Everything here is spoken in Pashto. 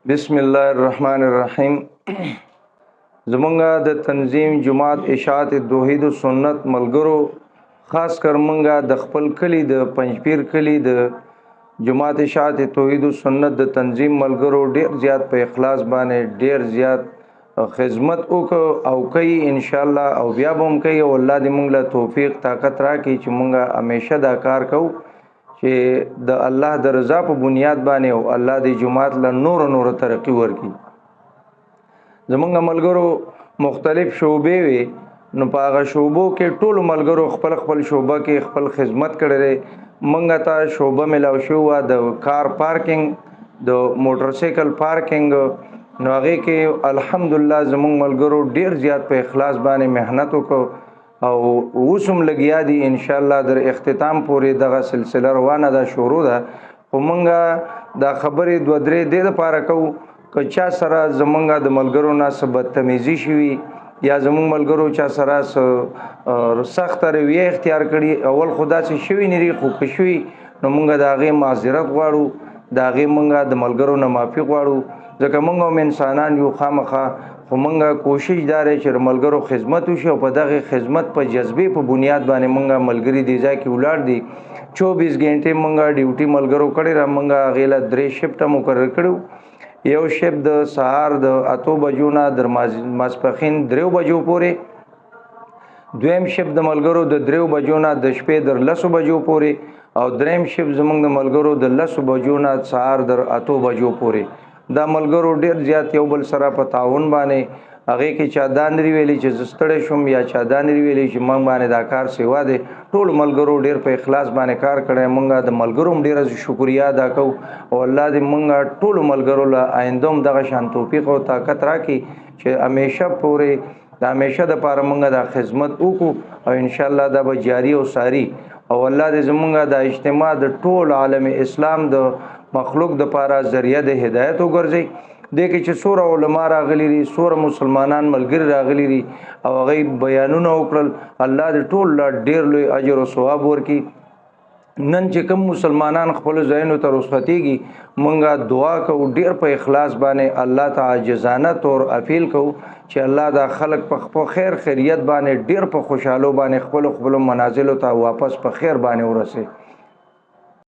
بسم الله الرحمن الرحیم. زمونږه د تنظیم جماعت اشاعت توحید و سنت ملګرو، خاص کر مونږه د خپل کلی د پنځپیر کلی د جماعت اشاعت توحید و سنت د تنظیم ملګرو ډیر زیات په اخلاص باندې ډیر زیات خدمت وکړو او کوي ان شاء الله، او بیا به هم کوي او الله دې مونږ له توفیق طاقت راکړي چې مونږه همیشه دا کار کوو چې د الله د رضا په بنیاد باندې او الله د جماعت له نور ترقی ورکړي. زمونږ ملګرو مختلف شعبې وي، نو په هغه شعبو کې ټول ملګرو خپل خپل شعبه کې خپل خدمت کړي. مونږ ته شعبه ملاو شو د کار پارکینګ، د موټر سایکل پارکینګ، نو هغه کې الحمدلله زمونږ ملګرو ډیر زیات په اخلاص باندې مهنت وکړو او اوسم لګیا دي ان شاء الله در اختتام پورې دغه سلسله روانه ده، شروع ده. خو مونږه دا خبرې دوه درې د لپاره کوو که چا سره زمونږه د ملګرو نه څه بدتمیزي شوي یا زمونږ ملګرو چا سره سخت رویه اختیار کړي، اول خدا څه شوي نه دي خو که شوي نو مونږه د هغې معذرت غواړو، د هغې مونږه د ملګرو نه معافي غواړو، ځکه مونږ هم انسانان یو خامخا. خو مونږه کوشش داره چې ملګرو خدمت وشي او په دغه خدمت په جذبې په بنیاد باندې مونږه ملګری دی ځای کې ولاړ دي. 24 غنټې مونږه ډیوټي ملګرو کړی را، مونږه غیله 3 شفټه مقرر کړو، یو شفټ د سهار د 8 بجو نه در ماسپښین 3 بجو پورې، دویم شفټ د ملګرو د 3 بجو نه د شپې در 10 بجو پورې، او دریم شفټ زمونږ د ملګرو د 10 بجو نه سهار در 8 بجو پورې. دا ملګرو ډیر زیات یو بل سره په تعاون باندې هغه کې چا دا نری ویلي چې زستړی شوم یا چا دا نری ویلي چې مونږ باندې دا کار سیوا دی. ټول ملګرو ډیر په اخلاص باندې کار کړی، مونږه د ملګرو هم ډیره شکریا ادا کوو او الله دې مونږه ټول ملګرو له آینده هم دغه شان توفیق او طاقت راکړي چې همیشه پورې د همیشه د پاره مونږه د خدمت وکړو او ان شاء الله دا به جاری او ساری. او الله دې زمونږه د اجتماع د ټول عالم اسلام د مخلوق د پاره ذریعہ د هدایت وګرځي. د کې چې سوره علما راغلي دي، سوره مسلمانان ملګری راغلي دي او هغه بیانونه وکړل، الله دې ټول ډیر لوی اجر او ثواب ورکړي. نن چې کوم مسلمانان خپل ځایونو ته رخصتېږي، مونږه دعا کوو ډیر په اخلاص باندې الله ته عاجزانه طور اپیل کوو چې الله دا خلق په خیر خیریت باندې ډیر په خوشحالو باندې خپل منازل ته واپس په خیر باندې ورسي.